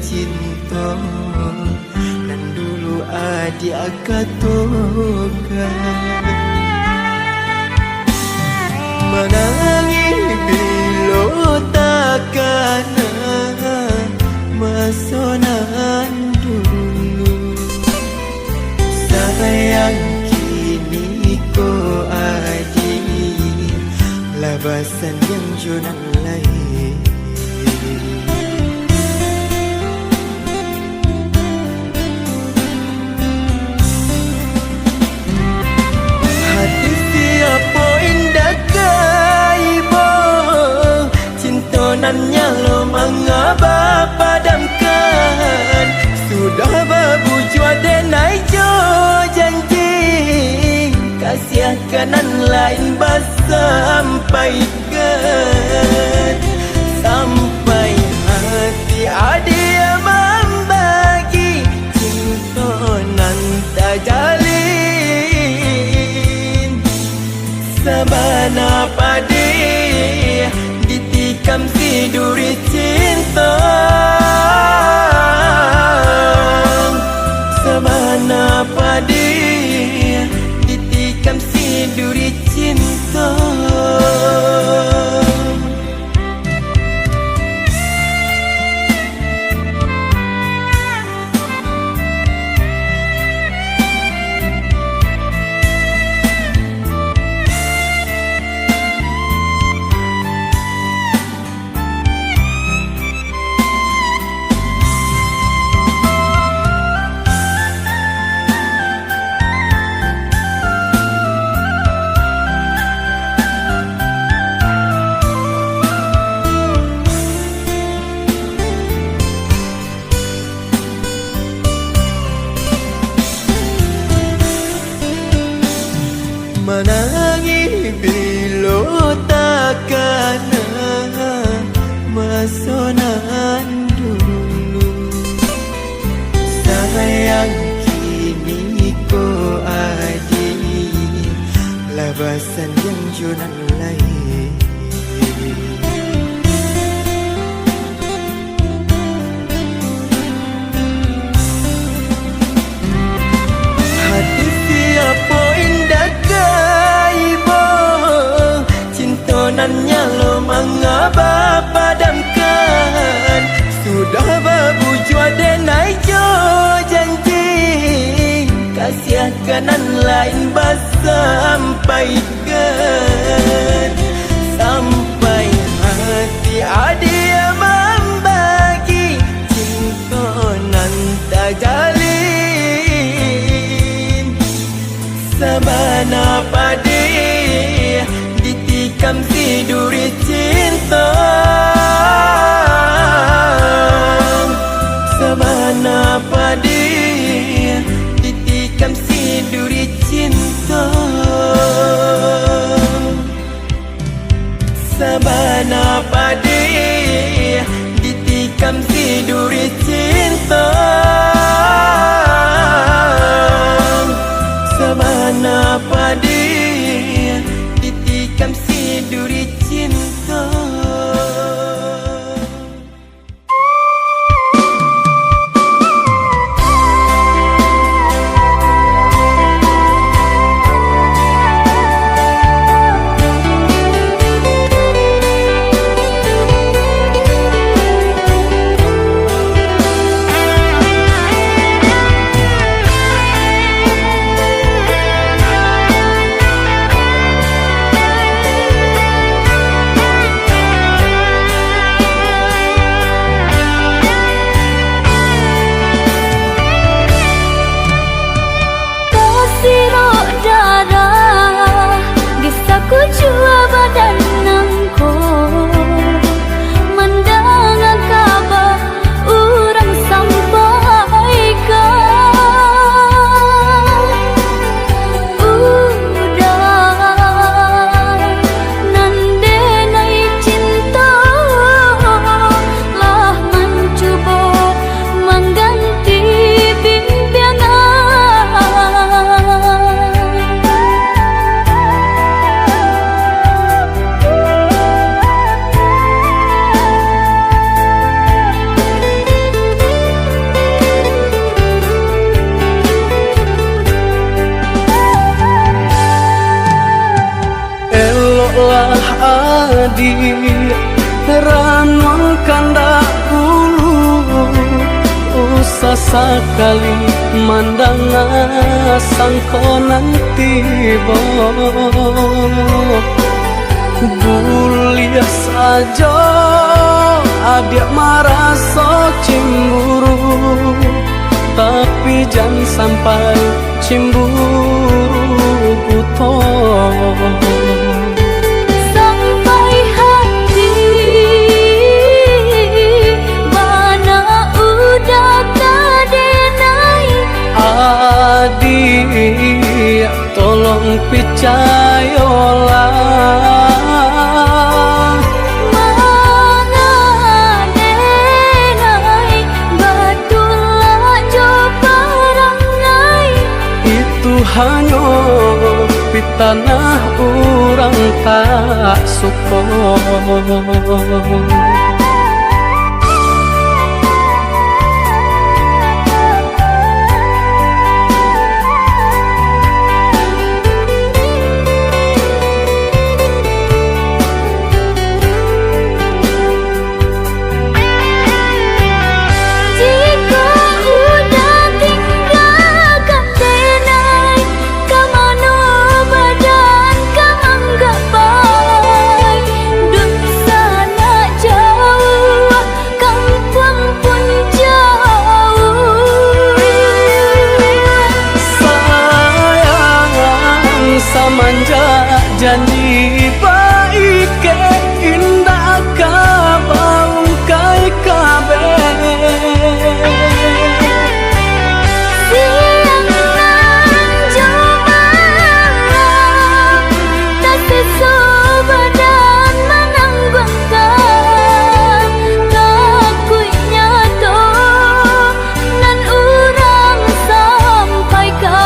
cinta nan dulu adik katakan. Menangis bila takkan masonan dulu. Sayang kini ko adik labasan yang jonan lain. Hati siapa indah kaibo, cintonannya lo mengapa padamkan. Sudah berbujua denai jo janji, kasih kanan lain bersampaikan. Sampai hati adia membagi cintonan tak jalin. Sabana padi ditikam si duri cinta. Sabana padi ditikam si duri cinta. Menangis bila takkan masonan dulu. Sayang kini ko adik labasan yang jonan lain. Hati siapa indah kaibo, cintonannya lo mengapa padamkan. Sudah berbujua denai jo janji, kasih kanan lain bersampaikan. Sampai hati adia membagi cintonan tak jalin. Sabana padi ditikam si duri cinta. Sabana padi ditikam si duri cinta. Sabana padi ditikam si duri cinta. Sabana padi ditikam si duri cinta. eloklah adik ranong kandak dulu, usah sekali mandang sangko nanti Bulia saja adik merasa cemburu, tapi jangan sampai cemburu buta. Sampai hati mana udah kadenai. Adik tolong percayalah, hanya di tanah orang tak suka. Manja janji baik ke indah kabau kai kabe siang nan cuma tak sesubadan menanggungkan kakunya to nan urang sampaikan.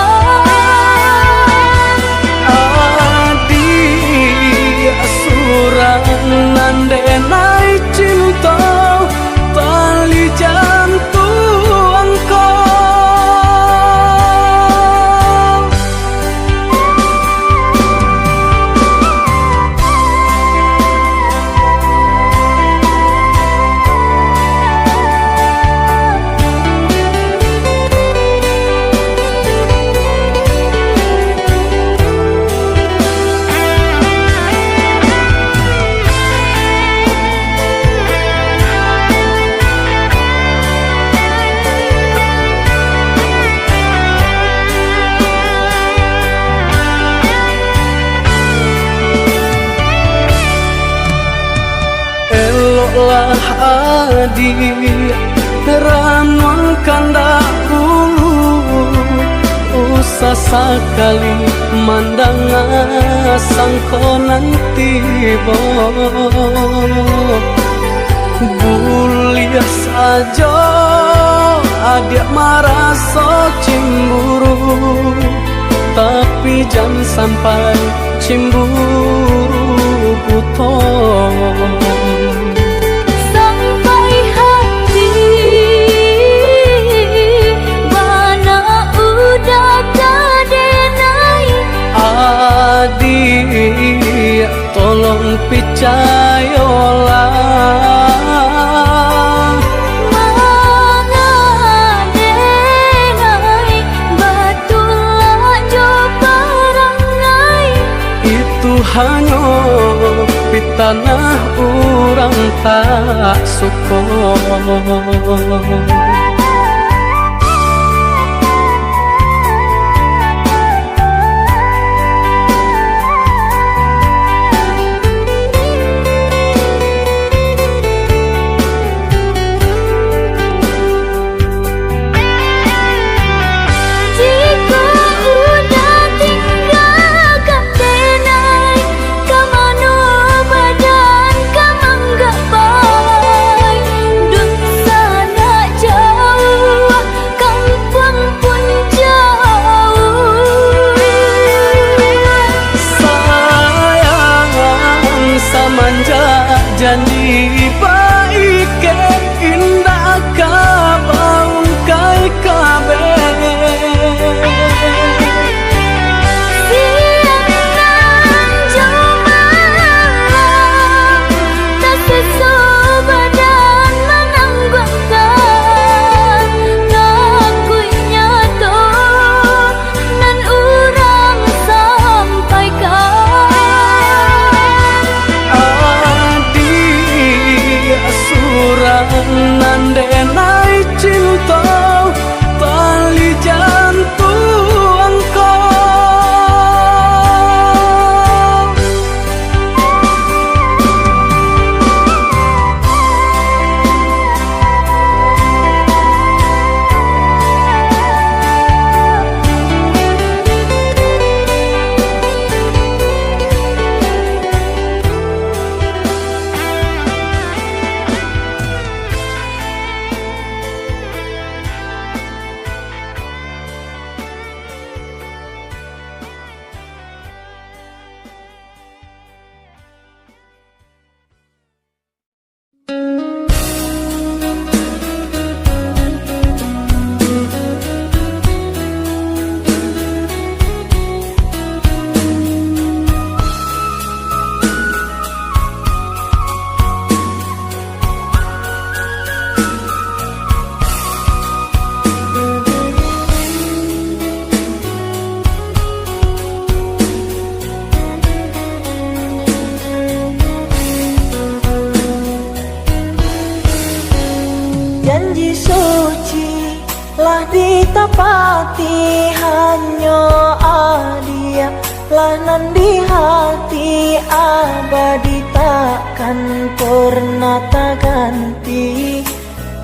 Nandenai cinta tali jantung kau. Eloklah adik ranong kandak dulu, usah sekali mandang sangko nanti Bulia saja adik merasa cemburu, tapi jangan sampai cemburu buta. Sampai hati mana udah kadenai. Adik tolong percayalah, mengadenai batulah jo perangai. itu hanya di tanah orang tak suka. Jauh tapati hanya adia lanan di hati abadi takkan pernah tak ganti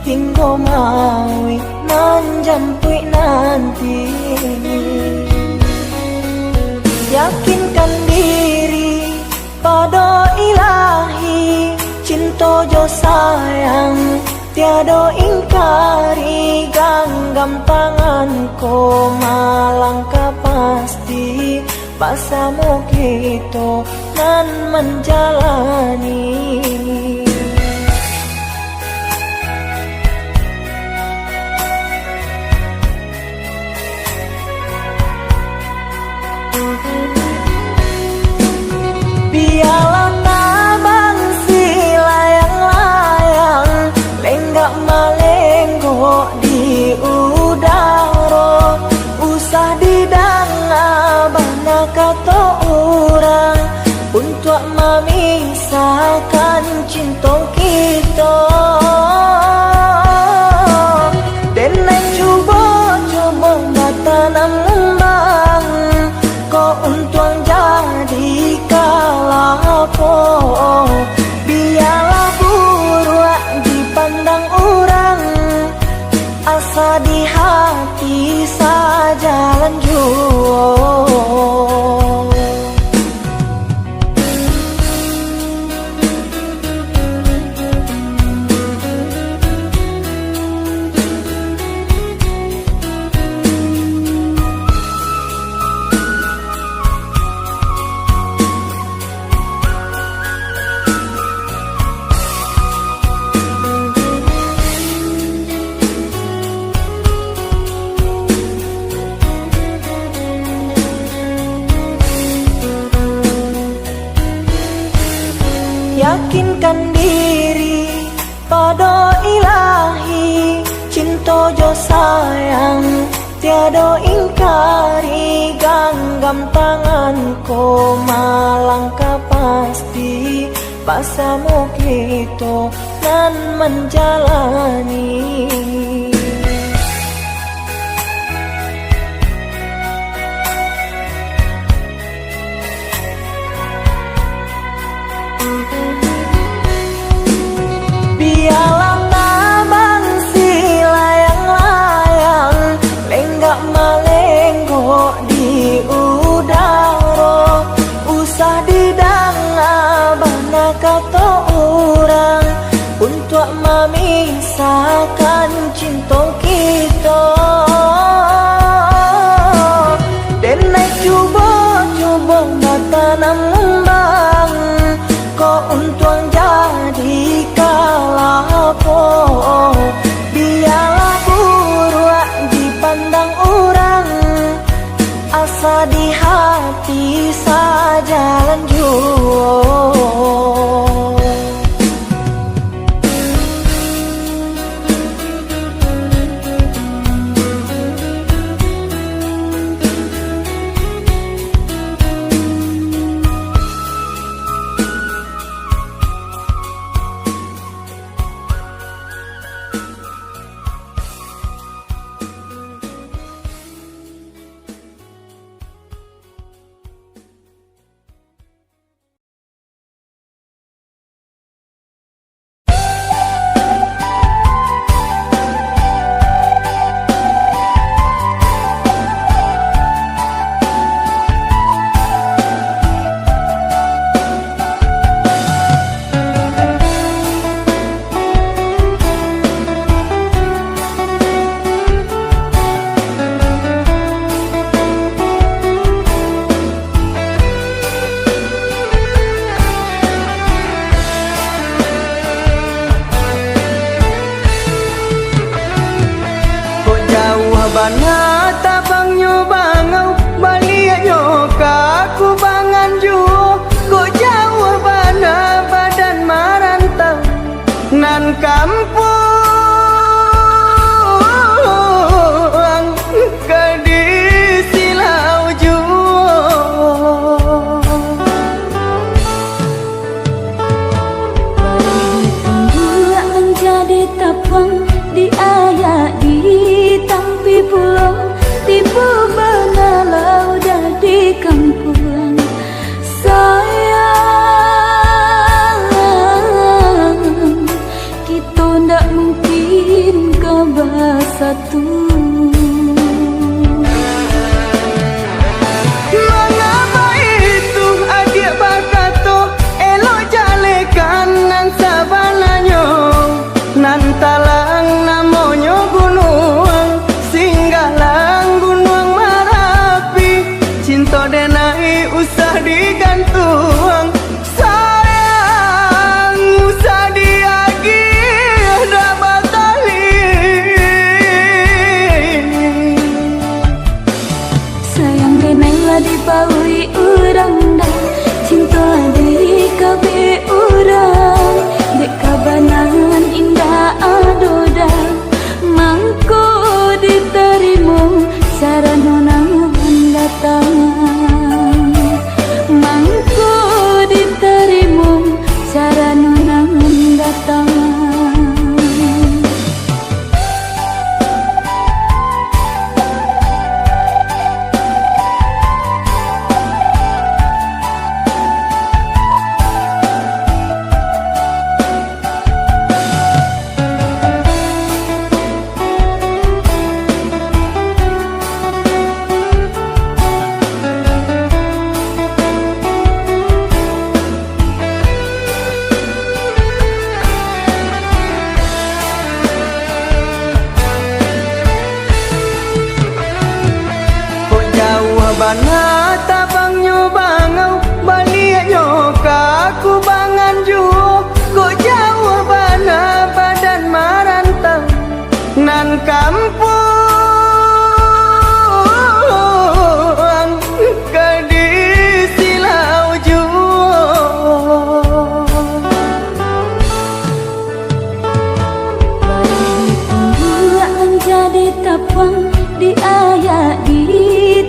hingga maui nan jampui nanti. Yakinkan diri pada ilahi, cinta jo sayang tiada ingkari, genggam tanganku malangkah pasti bersama kita nan menjalani. Biarlah tabang si layang-layang lenggak malenggok di udara, usah didanga bana kata orang untuk memisahkan cinta kita. Dan cuba-cuba bertanam kembang kau untuk jadi kalapo. Biarlah buruk dipandang orang, asa di hati saja lanjut. Yakinkan diri pada ilahi, cinta jo sayang tiada ingkari, genggam tanganku malangkah pasti bersama kita nan menjalani. Biarlah tabang si layang-layang lenggak malenggok di udara, usah didanga bana kata orang untuk memisahkan cinta kita. Dan cuba-cuba bertanam kembang kau untuk jadi kalapo. Biarlah buruk dipandang orang, asa di hati saja lanjut. Bana tabang nyo bangau balik nyo kaku bangan juo, kok jauh bana badan marantau nan kampung ke di silau juo. Balik ditunggu menjadi tapang di ayak di tampi pulau gantung. Sayang usah diagi dah batali. Sayang denai lah dibaui urang dah cinta diri kabe urang dek kabanangan indah adoda mangko diterima saranonangan datang mangko diterima saranonangan datang. Bana tabang nyo bangau balik nyo kaku bangan juo kok jauh bana badan marantau nan kampung ke di silau juo. Balik pulang jadi tapang di ayak di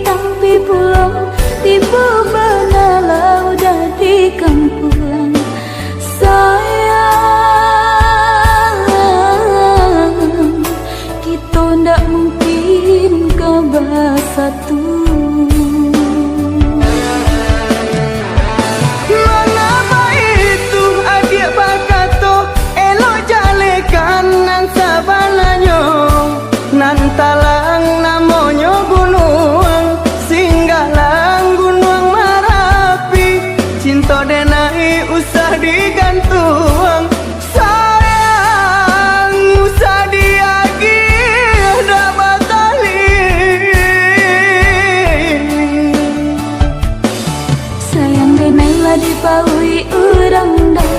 tampi pulang tiba benalau dari kampung. Sayang kita ndak mungkin kabar satu. Mengapa itu adik bakato elok jalekan nan sabananyo nan talang namonyo gunung singgalang gunung Marapi cinta denai usah digantung. Sayang usah diagi dah batali. Sayang denai lah dibaui urang dah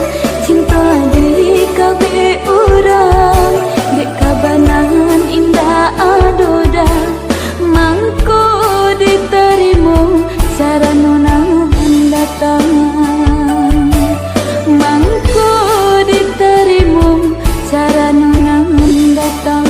cinta diri kabe urang dek kabanangan indah adoda mangko diterima saranonangan datang mangko diterima saranonangan datang.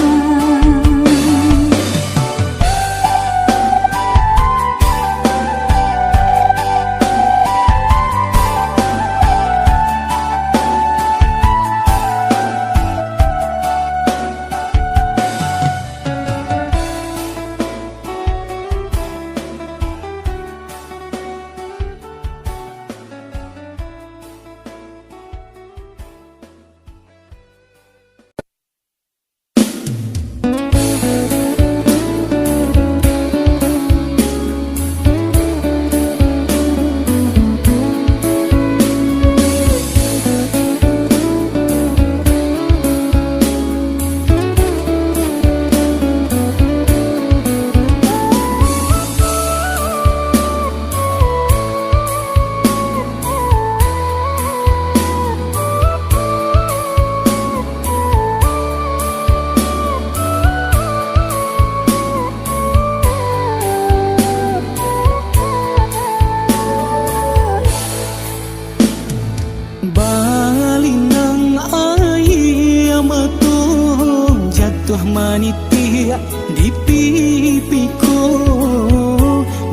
jatuh manitia di pipiku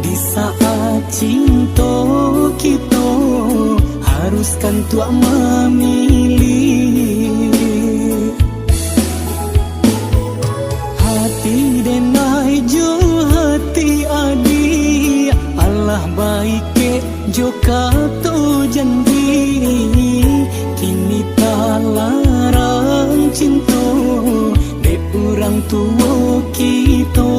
di saat cinta kita haruskan tuak memilih hati denai jo hati adi Allah baik jo kato janji kini tak larang cinta dek orang tua kita